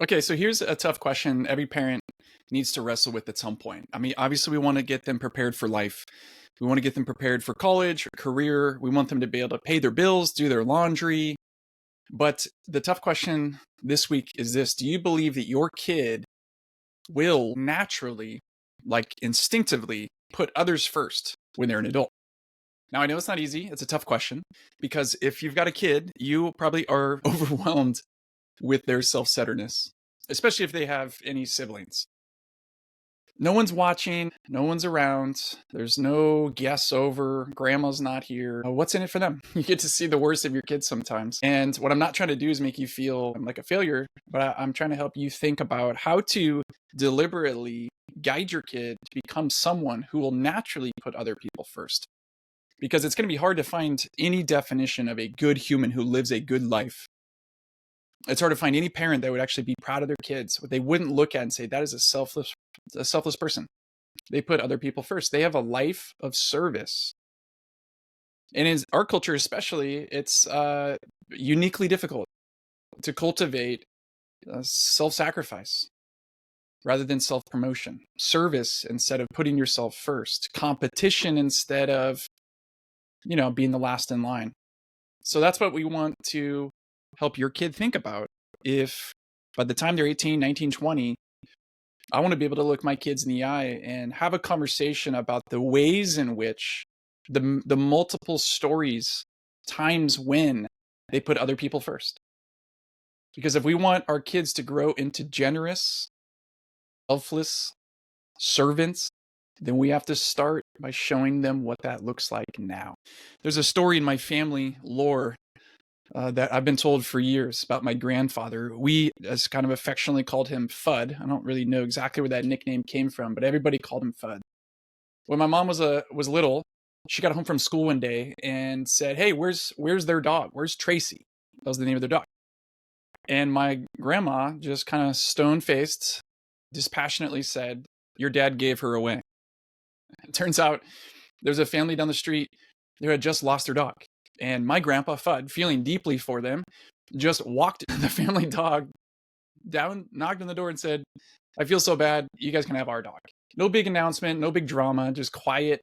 Okay, so here's a tough question every parent needs to wrestle with at some point. I mean, obviously, we want to get them prepared for life. We want to get them prepared for college or career. We want them to be able to pay their bills, do their laundry. But the tough question this week is this: do you believe that your kid will naturally, like instinctively, put others first when they're an adult? Now, I know it's not easy. It's a tough question because if you've got a kid, you probably are overwhelmed with their self-centeredness, especially if they have any siblings. No one's watching, no one's around, there's no guests over, grandma's not here. What's in it for them? You get to see the worst of your kids sometimes. And what I'm not trying to do is make you feel like a failure, but I'm trying to help you think about how to deliberately guide your kid to become someone who will naturally put other people first. Because it's going to be hard to find any definition of a good human who lives a good life. It's hard to find any parent that would actually be proud of their kids. What they wouldn't look at and say, that is a selfless person. They put other people first. They have a life of service. And in our culture especially, it's uniquely difficult to cultivate self-sacrifice rather than self-promotion. Service instead of putting yourself first. Competition instead of, being the last in line. So that's what we want to help your kid think about. If by the time they're 18, 19, 20, I want to be able to look my kids in the eye and have a conversation about the ways in which the multiple stories, times when they put other people first. Because if we want our kids to grow into generous, selfless servants, then we have to start by showing them what that looks like now. There's a story in my family lore that I've been told for years about my grandfather. We, as kind of affectionately called him Fudd. I don't really know exactly where that nickname came from, but everybody called him Fudd. When my mom was little, she got home from school one day and said, "Hey, where's their dog? Where's Tracy?" That was the name of their dog. And my grandma just kind of stone-faced, dispassionately said, "Your dad gave her away." It turns out there's a family down the street who had just lost their dog. And my grandpa Fudd, feeling deeply for them, just walked the family dog down, knocked on the door and said, "I feel so bad. You guys can have our dog." No big announcement, no big drama, just quiet,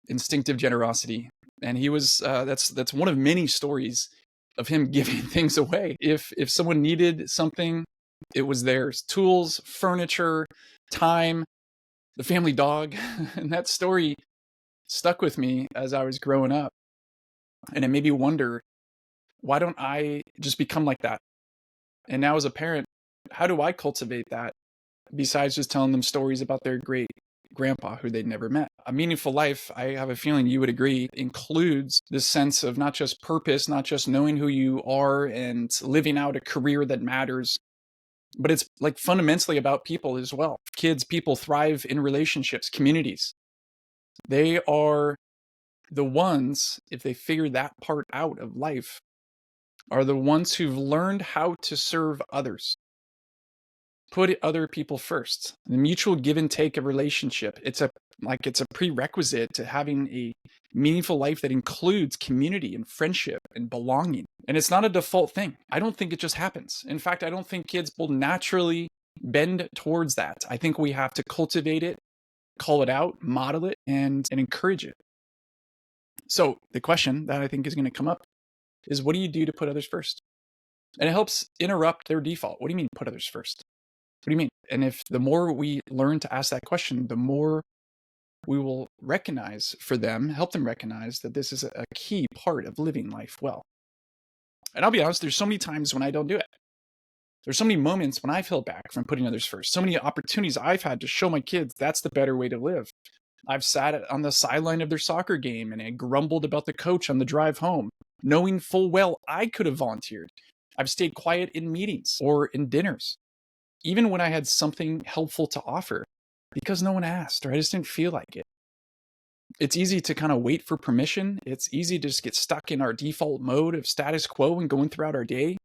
instinctive generosity. And he was, that's one of many stories of him giving things away. If someone needed something, it was theirs. Tools, furniture, time, the family dog. And that story stuck with me as I was growing up. And it made me wonder, why don't I just become like that? And now as a parent, how do I cultivate that besides just telling them stories about their great grandpa who they'd never met? A meaningful life, I have a feeling you would agree, includes this sense of not just purpose, not just knowing who you are and living out a career that matters, but it's like fundamentally about people as well. People thrive in relationships, communities. They are the ones, if they figure that part out of life, are the ones who've learned how to serve others, put other people first. The mutual give and take of relationship, it's a prerequisite to having a meaningful life that includes community and friendship and belonging. And it's not a default thing. I don't think it just happens. In fact, I don't think kids will naturally bend towards that. I think we have to cultivate it, call it out, model it, and encourage it. So the question that I think is going to come up is, what do you do to put others first? And it helps interrupt their default. What do you mean put others first? What do you mean? And if the more we learn to ask that question, the more we will help them recognize that this is a key part of living life well. And I'll be honest, there's so many times when I don't do it. There's so many moments when I've held back from putting others first. So many opportunities I've had to show my kids that's the better way to live. I've sat on the sideline of their soccer game and I grumbled about the coach on the drive home, knowing full well I could have volunteered. I've stayed quiet in meetings or in dinners, even when I had something helpful to offer, because no one asked or I just didn't feel like it. It's easy to kind of wait for permission. It's easy to just get stuck in our default mode of status quo and going throughout our day.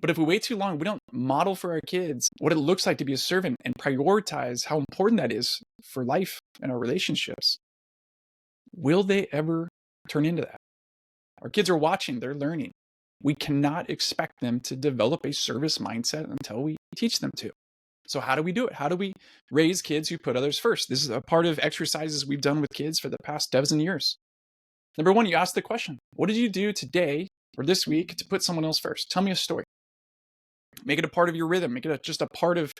But if we wait too long, we don't model for our kids what it looks like to be a servant and prioritize how important that is for life and our relationships. Will they ever turn into that? Our kids are watching, they're learning. We cannot expect them to develop a service mindset until we teach them to. So how do we do it? How do we raise kids who put others first? This is a part of exercises we've done with kids for the past dozen years. Number one, you ask the question, what did you do today or this week to put someone else first? Tell me a story. Make it a part of your rhythm. Make it just a part of,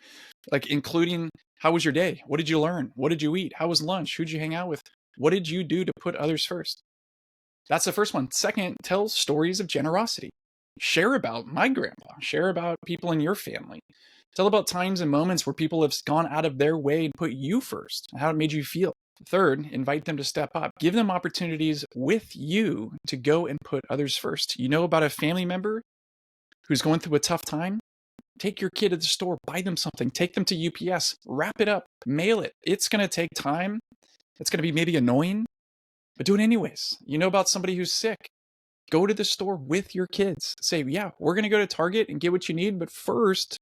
like, including, how was your day? What did you learn? What did you eat? How was lunch? Who'd you hang out with? What did you do to put others first? That's the first one. Second, tell stories of generosity. Share about my grandpa. Share about people in your family. Tell about times and moments where people have gone out of their way and put you first, and how it made you feel. Third, invite them to step up. Give them opportunities with you to go and put others first. You know about a family member who's going through a tough time? Take your kid to the store, buy them something, take them to UPS, wrap it up, mail it. It's going to take time. It's going to be maybe annoying, but do it anyways. You know about somebody who's sick? Go to the store with your kids. Say, yeah, we're going to go to Target and get what you need, but first,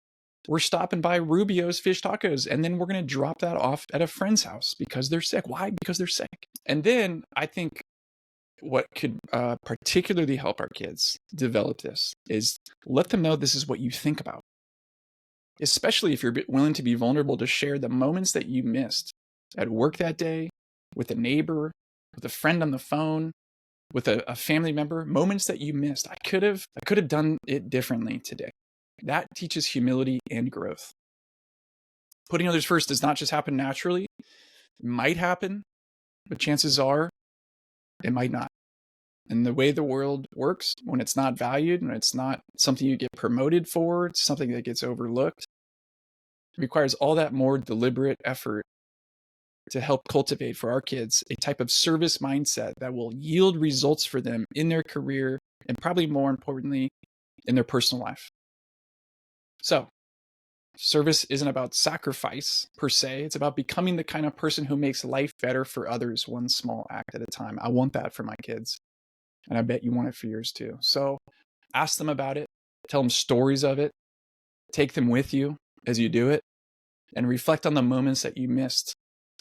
we're stopping by Rubio's Fish Tacos, and then we're going to drop that off at a friend's house because they're sick. Why? Because they're sick. And then I think what could particularly help our kids develop this is let them know this is what you think about. Especially if you're willing to be vulnerable to share the moments that you missed at work that day, with a neighbor, with a friend on the phone, with a family member, moments that you missed. I could have done it differently today. That teaches humility and growth. Putting others first does not just happen naturally. It might happen, but chances are it might not. And the way the world works, when it's not valued, when it's not something you get promoted for, it's something that gets overlooked, it requires all that more deliberate effort to help cultivate for our kids a type of service mindset that will yield results for them in their career and, probably more importantly, in their personal life. So, service isn't about sacrifice per se. It's about becoming the kind of person who makes life better for others, one small act at a time. I want that for my kids, and I bet you want it for yours too. So ask them about it, tell them stories of it, take them with you as you do it, and reflect on the moments that you missed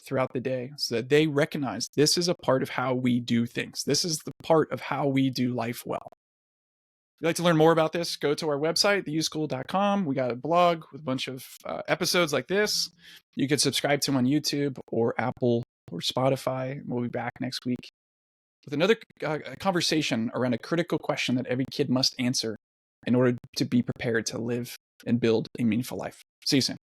throughout the day so that they recognize this is a part of how we do things. This is the part of how we do life well. If you'd like to learn more about this, go to our website, theyouschool.com. We got a blog with a bunch of episodes like this. You could subscribe to them on YouTube or Apple or Spotify. We'll be back next week with another conversation around a critical question that every kid must answer in order to be prepared to live and build a meaningful life. See you soon.